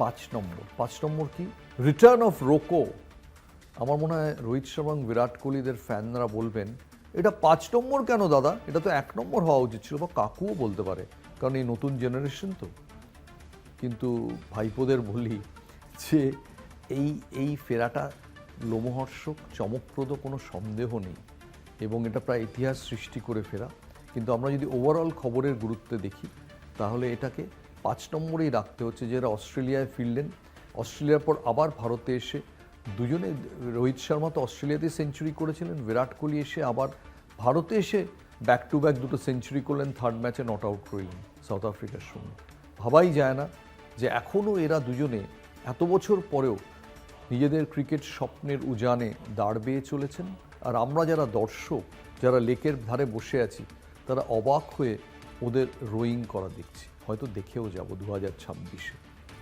পাঁচ নম্বর কি return of রোকো। আমার মনে হয় রোহিত শর্মা এবং বিরাট কোহলিদের ফ্যানরা বলবেন এটা 5 নম্বর কেন দাদা, এটা তো 1 নম্বর হওয়া উচিত ছিল, বা কাকুও বলতে পারে, কারণ এই নতুন জেনারেশন তো। কিন্তু ভাইপোদের বলি যে এই ফেরাটা লোমহর্ষক, চমকপ্রদ, কোনো সন্দেহ নেই, এবং এটা প্রায় ইতিহাস সৃষ্টি করে ফেরা। কিন্তু আমরা যদি ওভারঅল খবরের গুরুত্বে দেখি তাহলে এটাকে 5 নম্বরেই রাখতে হচ্ছে। যে এরা অস্ট্রেলিয়ায় ফিরলেন, অস্ট্রেলিয়ার পর আবার ভারতে এসে দুজনে, রোহিত শর্মা তো অস্ট্রেলিয়াতেই সেঞ্চুরি করেছিলেন, বিরাট কোহলি এসে আবার ভারতে এসে ব্যাক টু ব্যাক দুটো সেঞ্চুরি করলেন, থার্ড ম্যাচে নট আউট করলেন সাউথ আফ্রিকার সঙ্গে। ভাবাই যায় না যে এখনও এরা দুজনে এত বছর পরেও নিজেদের ক্রিকেট স্বপ্নের উজানে দাঁড় বেয়ে চলেছেন। আর আমরা যারা দর্শক, যারা লেকের ধারে বসে আছি, তারা অবাক হয়ে ওদের রোয়িং করা দেখছি, হয়তো দেখেও যাব 2026-এ।